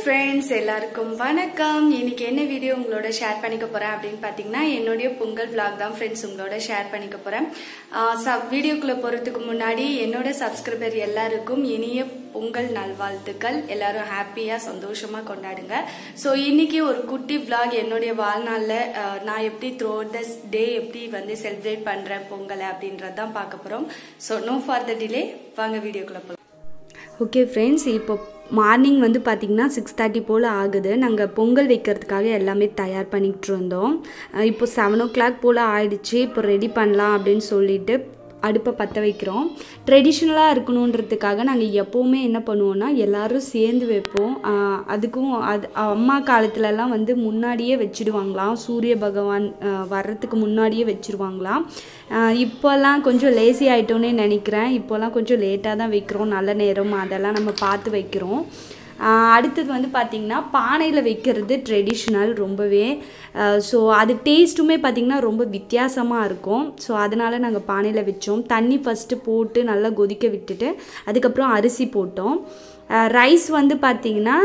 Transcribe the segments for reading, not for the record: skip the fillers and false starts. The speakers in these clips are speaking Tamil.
friends, எல்லாருக்கும் வணக்கம். இன்னைக்கு என்ன வீடியோ உங்களோட ஷேர் பண்ணிக்க போறேன் அப்படினு பாத்தீங்கன்னா என்னோட பொங்கல் vlog தான் friends உங்களோட ஷேர் பண்ணிக்க போறேன். வீடியோக்குள்ள போறதுக்கு முன்னாடி என்னோட சப்ஸ்கிரைபர் எல்லாருக்கும் இனிய பொங்கல் நல்வாழ்த்துக்கள். எல்லாரும் ஹாப்பியா சந்தோஷமா கொண்டாடுங்க. சோ இன்னைக்கு ஒரு குட்டி vlog என்னோட வாழ்நாள்ல நான் எப்படி throughout the day எப்படி வந்து செலிப்ரேட் பண்றேன் பொங்கல் அப்படின்றத தான் பார்க்க போறோம். சோ no further delay, வாங்க வீடியோக்குள்ள போலாம். ஓகே फ्रेंड्स, இப்போ மார்னிங் வந்து பார்த்திங்கன்னா 6:30 போல் ஆகுது. நாங்கள் பொங்கல் வைக்கிறதுக்காக எல்லாமே தயார் பண்ணிகிட்டு இருந்தோம். இப்போ 7 o'clock போல் ஆயிடுச்சு. இப்போ ரெடி பண்ணலாம் அப்படின்னு சொல்லிட்டு அடுப்பை பற்ற வைக்கிறோம். ட்ரெடிஷ்னலாக இருக்கணுன்றதுக்காக நாங்கள் எப்போவுமே என்ன பண்ணுவோன்னா எல்லோரும் சேர்ந்து வைப்போம். அதுக்கும் அம்மா காலத்துலலாம் வந்து முன்னாடியே வச்சுடுவாங்களாம், சூரிய பகவான் வர்றதுக்கு முன்னாடியே வச்சுருவாங்களாம். இப்போல்லாம் கொஞ்சம் லேசி ஆகிட்டோன்னே நினைக்கிறேன். இப்போல்லாம் கொஞ்சம் லேட்டாக தான் வைக்கிறோம், நல்ல நேரம் அதெல்லாம் நம்ம பார்த்து வைக்கிறோம். அடுத்தது வந்து பார்த்திங்கன்னா பானையில் வைக்கிறது ட்ரெடிஷ்னல் ரொம்பவே. ஸோ அது டேஸ்ட்டுமே பார்த்திங்கன்னா ரொம்ப வித்தியாசமாக இருக்கும். ஸோ அதனால் நாங்கள் பானையில் வச்சோம். தண்ணி ஃபஸ்ட்டு போட்டு நல்லா கொதிக்க விட்டுட்டு அதுக்கப்புறம் அரிசி போட்டோம். ரைஸ் வந்து பார்த்திங்கன்னா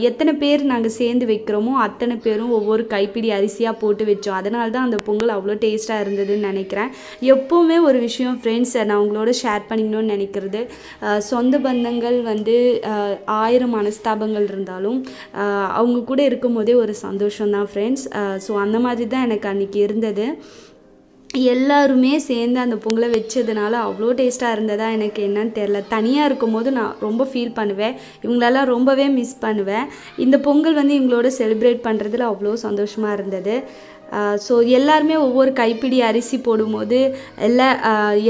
எத்தனை பேர் நாங்கள் சேர்ந்து வைக்கிறோமோ அத்தனை பேரும் ஒவ்வொரு கைப்பிடி அரிசியாக போட்டு வச்சோம். அதனால தான் அந்த பொங்கல் அவ்வளோ டேஸ்ட்டாக இருந்ததுன்னு நினைக்கிறேன். எப்போவுமே ஒரு விஷயம் ஃப்ரெண்ட்ஸ் நான் உங்களோட ஷேர் பண்ணிக்கணும்னு நினைக்கிறது, சொந்த பந்தங்கள் வந்து 1000 மனஸ்தாபங்கள் இருந்தாலும் அவங்க கூட இருக்கும் போதே ஒரு சந்தோஷம்தான் ஃப்ரெண்ட்ஸ். ஸோ அந்த மாதிரி தான் எனக்கு அன்றைக்கி இருந்தது. எல்லாருமே சேர்ந்து அந்த பொங்கலை வச்சதுனால அவ்வளோ டேஸ்ட்டாக இருந்ததா எனக்கு என்னன்னு தெரில. தனியாக இருக்கும் போது நான் ரொம்ப ஃபீல் பண்ணுவேன், இவங்களெல்லாம் ரொம்பவே மிஸ் பண்ணுவேன். இந்த பொங்கல் வந்து இவங்களோட செலிப்ரேட் பண்ணுறதுல அவ்வளோ சந்தோஷமாக இருந்தது. ஸோ எல்லாருமே ஒவ்வொரு கைப்பிடி அரிசி போடும்போது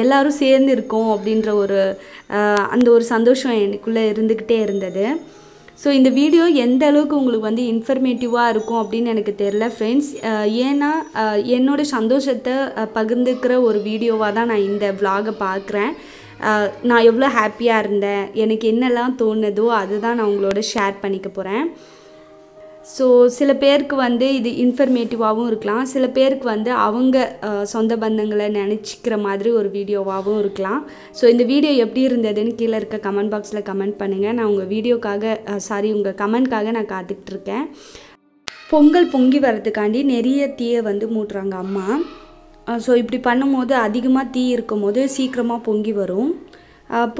எல்லோரும் சேர்ந்து இருக்கோம் அப்படின்ற அந்த ஒரு சந்தோஷம் எனக்குள்ளே இருந்துக்கிட்டே இருந்தது. ஸோ இந்த வீடியோ எந்த அளவுக்கு உங்களுக்கு வந்து இன்ஃபர்மேட்டிவாக இருக்கும் அப்படின்னு எனக்கு தெரில ஃப்ரெண்ட்ஸ். ஏன்னா என்னோடய சந்தோஷத்தை பகிர்ந்துக்கிற ஒரு வீடியோவாக தான் நான் இந்த vlog-ஐ பார்க்குறேன். நான் எவ்வளோ ஹாப்பியாக இருந்தேன், எனக்கு என்னெல்லாம் தோணுதோ அதுதான் நான் உங்களோட ஷேர் பண்ணிக்க போகிறேன். ஸோ சில பேருக்கு வந்து இது இன்ஃபர்மேட்டிவாகவும் இருக்கலாம், சில பேருக்கு வந்து அவங்க சொந்த பந்தங்களை நினச்சிக்கிற மாதிரி ஒரு வீடியோவாகவும் இருக்கலாம். ஸோ இந்த வீடியோ எப்படி இருந்ததுன்னு கீழே இருக்க கமெண்ட் பாக்ஸில் கமெண்ட் பண்ணுங்கள். நான் உங்கள் கமெண்ட்காக நான் காத்துட்ருக்கேன். பொங்கல் பொங்கி வர்றதுக்காண்டி நிறைய தீயை வந்து மூட்டுறாங்க அம்மா. ஸோ இப்படி பண்ணும்போது அதிகமாக தீ இருக்கும் போது சீக்கிரமாக பொங்கி வரும்.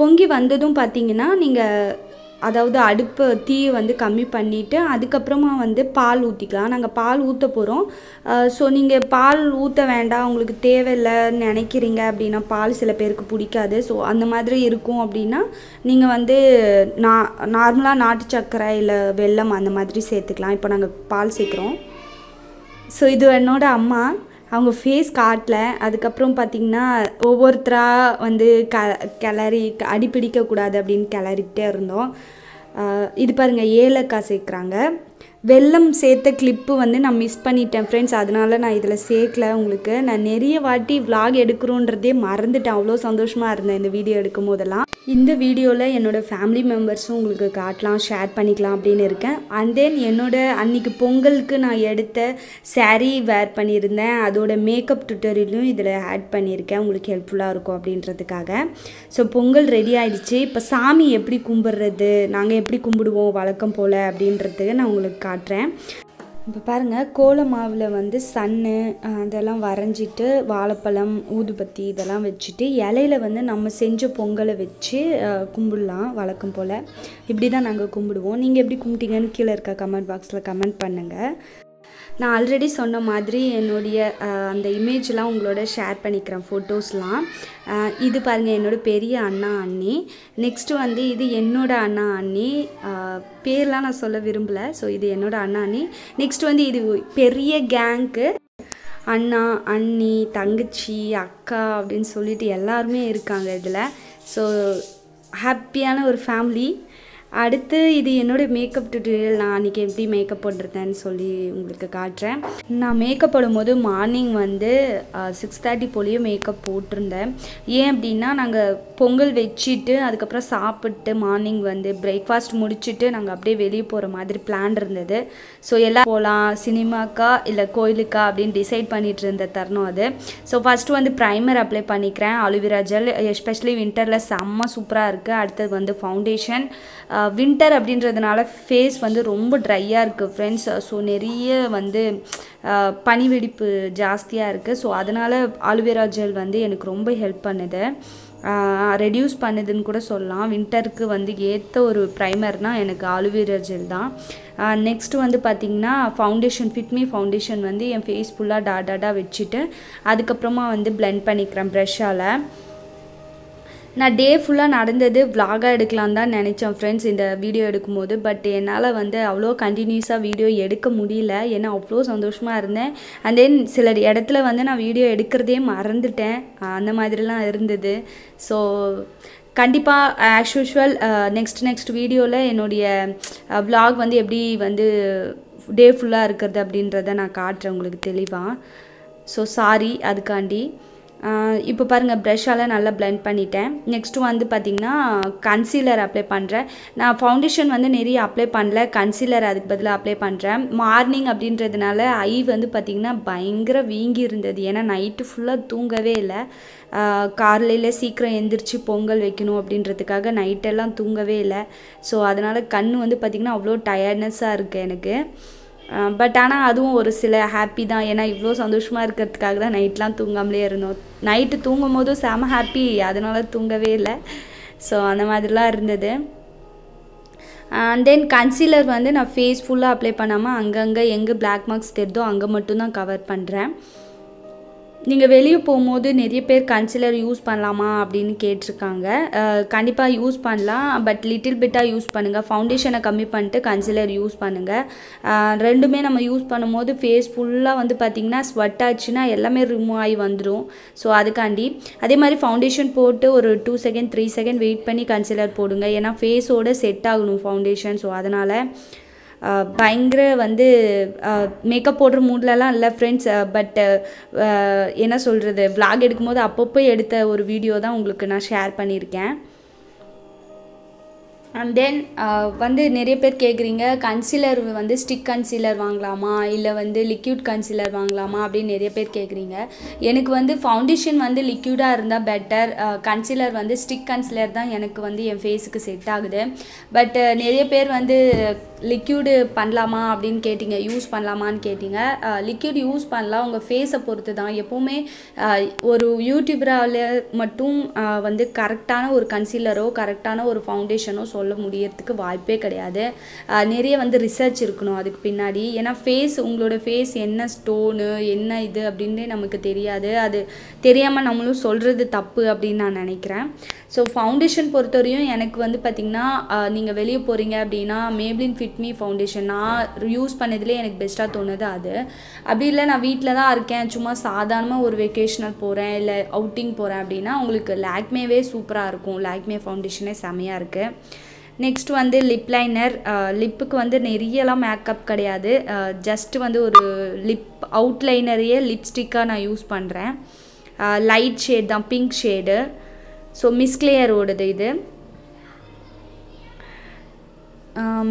பொங்கி வந்ததும் பார்த்திங்கன்னா நீங்கள் அதாவது அடுப்பு தீயை வந்து கம்மி பண்ணிவிட்டு அதுக்கப்புறமா வந்து பால் ஊற்றிக்கலாம். நாங்கள் பால் ஊற்ற போகிறோம். ஸோ நீங்கள் பால் ஊற்ற வேண்டாம், உங்களுக்கு தேவையில்லைன்னு நினைக்கிறீங்க அப்படின்னா, பால் சில பேருக்கு பிடிக்காது, ஸோ அந்த மாதிரி இருக்கும் அப்படின்னா நீங்கள் வந்து நார்மலாக நாட்டு சர்க்கரை இல்லை வெல்லம் அந்த மாதிரி சேர்த்துக்கலாம். இப்போ நாங்கள் பால் சேர்க்குறோம். ஸோ இது என்னோடய அம்மா, அவங்க ஃபேஸ் காட்டல. அதுக்கப்புறம் பார்த்திங்கன்னா ஒவ்வொருத்தராக வந்து கிளறி அடிப்பிடிக்கக்கூடாது அப்படின்னு கிளறிக்கிட்டே இருந்தோம். இது பாருங்கள், ஏலக்காய் சேர்க்குறாங்க. வெல்லம் சேர்த்த கிளிப்பு வந்து நான் மிஸ் பண்ணிட்டேன் ஃப்ரெண்ட்ஸ், அதனால நான் இதில் சேர்க்கல. உங்களுக்கு நான் நிறைய வாட்டி vlog எடுக்கிறோன்றதே மறந்துட்டேன், அவ்வளோ சந்தோஷமாக இருந்தேன் இந்த வீடியோ எடுக்கும் போதெல்லாம். இந்த வீடியோவில் என்னோடய ஃபேமிலி மெம்பர்ஸும் உங்களுக்கு காட்டலாம், ஷேர் பண்ணிக்கலாம் அப்படின்னு இருக்கேன். அண்ட் தென் அன்றைக்கி பொங்கலுக்கு நான் எடுத்த சாரீ வேர் பண்ணியிருந்தேன், அதோட மேக்கப் டுட்டோரியலும் இதில் ஆட் பண்ணியிருக்கேன், உங்களுக்கு ஹெல்ப்ஃபுல்லாக இருக்கும் அப்படின்றதுக்காக. ஸோ பொங்கல் ரெடி ஆகிடுச்சு. இப்போ சாமி எப்படி கும்பிட்றது, நாங்கள் எப்படி கும்பிடுவோம் வழக்கம் போல் அப்படின்றதுக்கு நான் உங்களுக்கு காட்டுறேன். இப்போ பாருங்கள், கோல மாவில் வந்து சன்னு அதெல்லாம் வரைஞ்சிட்டு வாழைப்பழம் ஊதுபத்தி இதெல்லாம் வச்சுட்டு இலையில வந்து நம்ம செஞ்ச பொங்கலை வச்சு கும்பிடலாம் வழக்கம் போல். இப்படி தான் நாங்கள் கும்பிடுவோம். நீங்கள் எப்படி கும்பிட்டீங்கன்னு கீழே இருக்க கமெண்ட் பாக்ஸில் கமெண்ட் பண்ணுங்கள். நான் ஆல்ரெடி சொன்ன மாதிரி என்னுடைய அந்த இமேஜ்லாம் உங்களோட ஷேர் பண்ணிக்கிறேன், ஃபோட்டோஸ்லாம். இது பாருங்கள், என்னோடய பெரிய அண்ணா அண்ணி. நெக்ஸ்ட்டு வந்து இது என்னோடய அண்ணா அண்ணி, பேர்லாம் நான் சொல்ல விரும்பலை. ஸோ இது என்னோடய அண்ணா அண்ணி. நெக்ஸ்ட் வந்து இது பெரிய கேங்க்கு, அண்ணா அண்ணி தங்கச்சி அக்கா அப்படின்னு சொல்லிட்டு எல்லாருமே இருக்காங்க இதில். ஸோ ஹாப்பியான ஒரு ஃபேமிலி. அடுத்து இது என்னோடய மேக்கப் டுட்டோரியல். நான் அன்றைக்கி எப்படி மேக்கப் போட்டிருந்தேன்னு சொல்லி உங்களுக்கு காட்டுறேன். நான் மேக்கப் போடும்போது மார்னிங் வந்து 6:30 போலேயே மேக்கப் போட்டிருந்தேன். ஏன் அப்படின்னா நாங்கள் பொங்கல் வச்சுட்டு அதுக்கப்புறம் சாப்பிட்டு மார்னிங் வந்து பிரேக்ஃபாஸ்ட் முடிச்சுட்டு நாங்கள் அப்படியே வெளியே போகிற மாதிரி பிளான் இருந்தது. ஸோ எல்லாம் போகலாம், சினிமாக்கா இல்லை கோயிலுக்கா அப்படின்னு டிசைட் பண்ணிகிட்டு இருந்த தருணம் அது. ஸோ ஃபஸ்ட்டு வந்து ப்ரைமர் அப்ளை பண்ணிக்கிறேன், அலோவேரா ஜெல், எஸ்பெஷலி வின்டரில் செம்ம சூப்பராக இருக்குது. அடுத்தது வந்து ஃபவுண்டேஷன், வின்டர் அப்படின்றதுனால ஃபேஸ் வந்து ரொம்ப ட்ரையாக இருக்குது ஃப்ரெண்ட்ஸ். ஸோ நிறைய வந்து பனி வெடிப்பு ஜாஸ்தியாக இருக்குது. ஸோ அதனால் ஆலுவேரா ஜெல் வந்து எனக்கு ரொம்ப ஹெல்ப் பண்ணுது, ரெடியூஸ் பண்ணுதுன்னு கூட சொல்லலாம். வின்டருக்கு வந்து ஏற்ற ஒரு ப்ரைமர்னால் எனக்கு ஆலுவேரா ஜெல் தான். நெக்ஸ்ட்டு வந்து பார்த்திங்கன்னா ஃபவுண்டேஷன், ஃபிட்மி ஃபவுண்டேஷன் வந்து என் ஃபேஸ் ஃபுல்லாக டாட்டாக வச்சுட்டு அதுக்கப்புறமா வந்து பிளெண்ட் பண்ணிக்கிறேன் ப்ரஷ்ஷால். நான் டே ஃபுல்லாக நடந்தது விலாகாக எடுக்கலான்னு தான் நினச்சேன் ஃப்ரெண்ட்ஸ் இந்த வீடியோ எடுக்கும்போது. பட் என்னால் வந்து அவ்வளோ கண்டினியூஸாக வீடியோ எடுக்க முடியல, ஏன்னா அவ்வளோ சந்தோஷமாக இருந்தேன். அண்ட் தென் சில இடத்துல வந்து நான் வீடியோ எடுக்கிறதே மறந்துட்டேன், அந்த மாதிரிலாம் இருந்தது. ஸோ கண்டிப்பாக ஆஸ் யூஷுவல் நெக்ஸ்ட் வீடியோவில் என்னுடைய விலாக் வந்து எப்படி வந்து டே ஃபுல்லாக இருக்கிறது அப்படின்றத நான் காட்டுறேன் உங்களுக்கு தெளிவாக. ஸோ சாரி அதுக்காண்டி. இப்போ பாருங்கள் ப்ரஷ்ஷால் நல்லா பிளெண்ட் பண்ணிட்டேன். நெக்ஸ்ட்டு வந்து பார்த்திங்கன்னா கன்சீலர் அப்ளை பண்ணுறேன். நான் ஃபவுண்டேஷன் வந்து நிறைய அப்ளை பண்ணல, கன்சீலர் அதுக்கு பதிலாக அப்ளை பண்ணுறேன். மார்னிங் அப்படின்றதுனால ஐ வந்து பார்த்திங்கன்னா பயங்கர வீங்கி இருந்தது, ஏன்னா நைட்டு ஃபுல்லாக தூங்கவே இல்லை. காலையில் சீக்கிரம் எந்திரிச்சு பொங்கல் வைக்கணும் அப்படின்றதுக்காக நைட்டெல்லாம் தூங்கவே இல்லை. ஸோ அதனால் கண் வந்து பார்த்திங்கன்னா அவ்வளோ டயர்ட்னஸ்ஸாக இருக்குது எனக்கு. பட் ஆனால் அதுவும் ஒரு சில ஹாப்பி தான், ஏன்னா இவ்வளோ சந்தோஷமாக இருக்கிறதுக்காக தான் நைட்லாம் தூங்காமலே இருந்தோம். நைட்டு தூங்கும் போதும் செம ஹாப்பி, அதனால் தூங்கவே இல்லை. ஸோ அந்த மாதிரிலாம் இருந்தது. அண்ட் தென் கன்சீலர் வந்து நான் ஃபேஸ் ஃபுல்லாக அப்ளை பண்ணாமல் அங்கங்கே எங்கே பிளாக் மார்க்ஸ் தெரிதோ அங்கே மட்டும்தான் கவர் பண்ணுறேன். நீங்கள் வெளியே போகும்போது நிறைய பேர் கன்சீலர் யூஸ் பண்ணலாமா அப்படின்னு கேட்டிருக்காங்க. கண்டிப்பாக யூஸ் பண்ணலாம், பட் லிட்டில் பிட்டாக யூஸ் பண்ணுங்கள். ஃபவுண்டேஷனை கம்மி பண்ணிட்டு கன்சீலர் யூஸ் பண்ணுங்கள். ரெண்டுமே நம்ம யூஸ் பண்ணும்போது ஃபேஸ் ஃபுல்லாக வந்து பார்த்திங்கன்னா ஸ்வெட் ஆச்சுன்னா எல்லாமே ரிமூவ் ஆகி வந்துடும். ஸோ அதுக்காண்டி அதே மாதிரி ஃபவுண்டேஷன் போட்டு ஒரு 2 செகண்ட் 3 செகண்ட் வெயிட் பண்ணி கன்சீலர் போடுங்க, ஏன்னா ஃபேஸோடு செட் ஆகணும் ஃபவுண்டேஷன். ஸோ அதனால் பயங்கர வந்து மேக்கப் போடுற மூட்லலாம் இல்லை ஃப்ரெண்ட்ஸ். பட் என்ன சொல்கிறது, விலாக் எடுக்கும்போது அப்பப்போ எடுத்த ஒரு வீடியோ தான் உங்களுக்கு நான் ஷேர் பண்ணியிருக்கேன். அண்ட் தென் வந்து நிறைய பேர் கேட்குறீங்க கன்சீலர் வந்து ஸ்டிக் கன்சீலர் வாங்கலாமா இல்லை வந்து லிக்யூட் கன்சீலர் வாங்கலாமா அப்படின்னு நிறைய பேர் கேட்குறீங்க. எனக்கு வந்து ஃபவுண்டேஷன் வந்து லிக்யூடாக இருந்தால் பெட்டர், கன்சீலர் வந்து ஸ்டிக் கன்சீலர் தான் எனக்கு வந்து என் ஃபேஸுக்கு செட் ஆகுது. பட் நிறைய பேர் வந்து லிக்யூடு பண்ணலாமா அப்படின்னு கேட்டிங்க, யூஸ் பண்ணலாமான்னு கேட்டிங்க. லிக்யூட் யூஸ் பண்ணலாம், உங்கள் ஃபேஸை பொறுத்து தான். எப்போவுமே ஒரு யூடியூபரால் மட்டும் வந்து கரெக்டான ஒரு கன்சீலரோ கரெக்டான ஒரு ஃபவுண்டேஷனோ சொல்ல முடியறதுக்கு வாய்ப்பே கிடையாது. நிறைய வந்து ரிசர்ச் இருக்கணும் அதுக்கு பின்னாடி, ஏன்னா உங்களோட ஃபேஸ் என்ன ஸ்டோனு என்ன இது அப்படின்னு நமக்கு தெரியாது. அது தெரியாமல் நம்மளும் சொல்கிறது தப்பு அப்படின்னு நான் நினைக்கிறேன். ஸோ ஃபவுண்டேஷன் பொறுத்தவரையும் எனக்கு வந்து பார்த்திங்கன்னா நீங்கள் வெளியே போகிறீங்க அப்படின்னா மேப்ளின் ஃபிட்மி ஃபவுண்டேஷன் நான் யூஸ் பண்ணதுலேயே எனக்கு பெஸ்ட்டாக தோணுது அது. அப்படி இல்லை நான் வீட்டில் தான் இருக்கேன், சும்மா சாதாரணமாக ஒரு வெக்கேஷனல் போகிறேன் இல்லை அவுட்டிங் போகிறேன் அப்படின்னா உங்களுக்கு லாக்மேவே சூப்பராக இருக்கும். லாக்மே ஃபவுண்டேஷனே செமையாக இருக்குது. நெக்ஸ்ட் வந்து லிப் லைனர். லிப்புக்கு வந்து நிறையலாம் மேக்கப் கிடையாது, ஜஸ்ட்டு வந்து ஒரு லிப் அவுட்லைனரையே லிப்ஸ்டிக்காக நான் யூஸ் பண்ணுறேன். லைட் ஷேட் தான், பிங்க் ஷேடு. ஸோ மிஸ்க்லேயரோடது இது.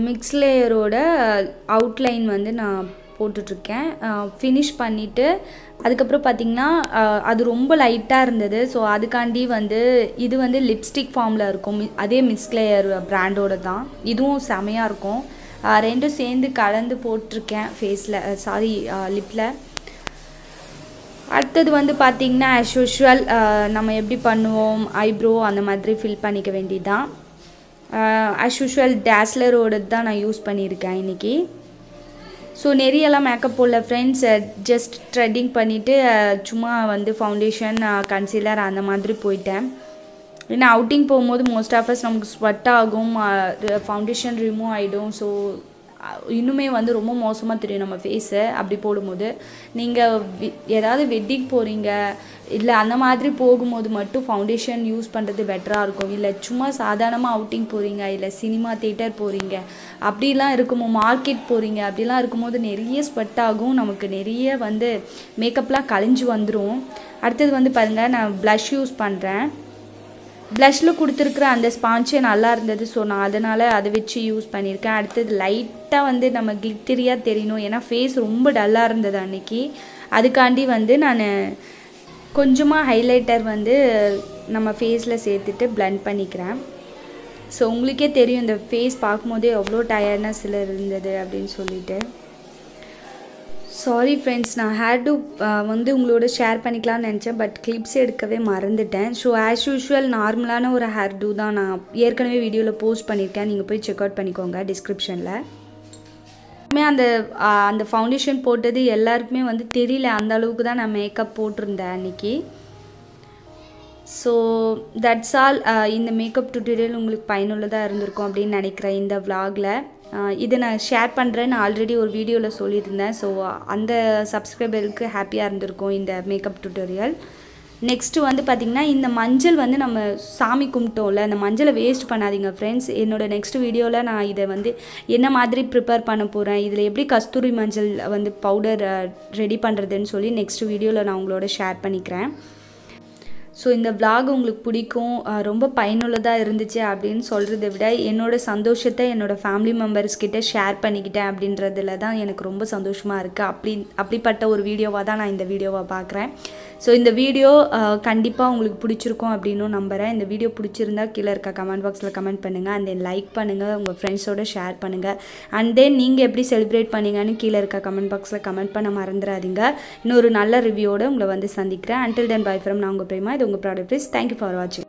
மிக்ஸ்லேயரோட அவுட்லைன் வந்து நான் போட்டுட்ருக்கேன். ஃபினிஷ் பண்ணிவிட்டு அதுக்கப்புறம் பார்த்திங்கன்னா அது ரொம்ப லைட்டாக இருந்தது. ஸோ அதுக்காண்டி வந்து இது வந்து லிப்ஸ்டிக் ஃபார்மில் இருக்கும், அதே மிஸ்க்லேயர் பிராண்டோட தான். இதுவும் செமையாக இருக்கும். ரெண்டும் சேர்ந்து கலந்து போட்டிருக்கேன் ஃபேஸில், சாரி லிப்பில். அடுத்தது வந்து பார்த்திங்கன்னா ஆஸ் யூஷுவல் நம்ம எப்படி பண்ணுவோம் ஐப்ரோ அந்த மாதிரி ஃபில் பண்ணிக்க வேண்டியதான். ஆஸ் யூஷுவல் டேஸ்லரோடு தான் நான் யூஸ் பண்ணியிருக்கேன் இன்றைக்கி. ஸோ நிறையெல்லாம் மேக்கப் போடல ஃப்ரெண்ட்ஸ், ஜஸ்ட் த்ரெட்டிங் பண்ணிவிட்டு சும்மா வந்து ஃபவுண்டேஷன் கன்சீலர் அந்த மாதிரி போயிட்டேன். ஏன்னா அவுட்டிங் போகும்போது மோஸ்ட் ஆஃப் அஸ் நமக்கு ஸ்வெட் ஆகும், ஃபவுண்டேஷன் ரிமூவ் ஆகிடும். ஸோ இன்னுமே வந்து ரொம்ப மோசமாக தெரியும் நம்ம ஃபேஸு அப்படி போடும்போது. நீங்கள் ஏதாவது வெட்டிங் போகிறீங்க இல்லை அந்த மாதிரி போகும்போது மட்டும் ஃபவுண்டேஷன் யூஸ் பண்ணுறது பெட்டராக இருக்கும். இல்லை சும்மா சாதாரணமாக அவுட்டிங் போகிறீங்க இல்லை சினிமா தியேட்டர் போகிறீங்க அப்படிலாம் இருக்கும்போது, மார்க்கெட் போகிறீங்க அப்படிலாம் இருக்கும்போது நிறைய ஸ்வெட் ஆகும், நமக்கு நிறைய வந்து மேக்கப்லாம் கலைஞ்சு வந்துடும். அடுத்தது வந்து பாருங்கள் நான் ப்ளஷ் யூஸ் பண்ணுறேன். ப்ளஷில் கொடுத்துருக்குற அந்த ஸ்பாஞ்சே நல்லா இருந்தது, ஸோ நான் அதனால் அதை வச்சு யூஸ் பண்ணியிருக்கேன். அடுத்தது லைட்டாக வந்து நம்ம கிளிட்டரியாக தெரியணும், ஏன்னா ஃபேஸ் ரொம்ப டல்லாக இருந்தது அன்றைக்கி. அதுக்காண்டி வந்து நான் கொஞ்சமாக ஹைலைட்டர் வந்து நம்ம ஃபேஸில் சேர்த்துட்டு பிளெண்ட் பண்ணிக்கிறேன். ஸோ உங்களுக்கே தெரியும் இந்த ஃபேஸ் பார்க்கும்போதே எவ்வளோ டயர்ட்னஸில் இருந்தது அப்படின்னு சொல்லிட்டு. சாரி ஃப்ரெண்ட்ஸ், நான் ஹேர் டூ வந்து உங்களோட ஷேர் பண்ணிக்கலாம்னு நினச்சேன், பட் கிளிப்ஸ் எடுக்கவே மறந்துட்டேன். ஸோ ஆஸ் யூஷுவல் நார்மலான ஒரு ஹேர் டூ தான் நான் ஏற்கனவே வீடியோவில் போஸ்ட் பண்ணியிருக்கேன், நீங்கள் போய் செக் அவுட் பண்ணிக்கோங்க டிஸ்கிரிப்ஷனில். அந்த ஃபவுண்டேஷன் போட்டது எல்லாருக்குமே வந்து தெரியல, அந்த அளவுக்கு தான் நான் மேக்கப் போட்டிருந்தேன் அன்றைக்கி. So that's all. இந்த மேக்கப் டுட்டோரியல் உங்களுக்கு பயனுள்ளதாக இருந்திருக்கும் அப்படின்னு நினைக்கிறேன் இந்த விலாகில். இதை நான் ஷேர் பண்ணுறேன்னு ஆல்ரெடி ஒரு வீடியோவில் சொல்லியிருந்தேன். ஸோ அந்த சப்ஸ்கிரைபருக்கு ஹாப்பியாக இருந்திருக்கும் இந்த மேக்கப் டுட்டோரியல். நெக்ஸ்ட்டு வந்து பார்த்திங்கன்னா, இந்த மஞ்சள் வந்து நம்ம சாமி கும்பிட்டோம்ல, அந்த மஞ்சளை வேஸ்ட் பண்ணாதீங்க ஃப்ரெண்ட்ஸ். என்னோடய நெக்ஸ்ட் வீடியோவில் நான் இதை வந்து என்ன மாதிரி ப்ரிப்பேர் பண்ண போகிறேன், இதில் எப்படி கஸ்தூரி மஞ்சள் வந்து பவுடர் ரெடி பண்ணுறதுன்னு சொல்லி நெக்ஸ்ட் வீடியோவில் நான் உங்களோட ஷேர் பண்ணிக்கிறேன். ஸோ இந்த விலாக் உங்களுக்கு பிடிக்கும், ரொம்ப பயனுள்ளதாக இருந்துச்சு அப்படின்னு சொல்கிறத விட என்னோடய சந்தோஷத்தை என்னோடய ஃபேமிலி மெம்பர்ஸ்கிட்ட ஷேர் பண்ணிக்கிட்டேன் அப்படின்றதுல தான் எனக்கு ரொம்ப சந்தோஷமாக இருக்குது. அப்படிப்பட்ட ஒரு வீடியோவாக தான் நான் இந்த வீடியோவை பார்க்குறேன். ஸோ இந்த வீடியோ கண்டிப்பாக உங்களுக்கு பிடிச்சிருக்கும் அப்படின்னு நம்புகிறேன். இந்த வீடியோ பிடிச்சிருந்தா கீழே இருக்க கமெண்ட் பாக்ஸில் கமெண்ட் பண்ணுங்கள், அண்ட் தென் லைக் பண்ணுங்கள், உங்கள் ஃப்ரெண்ட்ஸோடு ஷேர் பண்ணுங்கள். அண்ட் தென் நீங்கள் எப்படி செலிப்ரேட் பண்ணீங்கன்னு கீழே இருக்க கமெண்ட் பாக்ஸில் கமெண்ட் பண்ண மறந்துடாதீங்க. இன்னொரு நல்ல ரிவ்யூவோடு உங்களை வந்து சந்திக்கிறேன். அன்டில் தென் பை ஃப்ரம் நான் உங்கள் பிரேமா. இது உங்கள் product. Thank you for watching.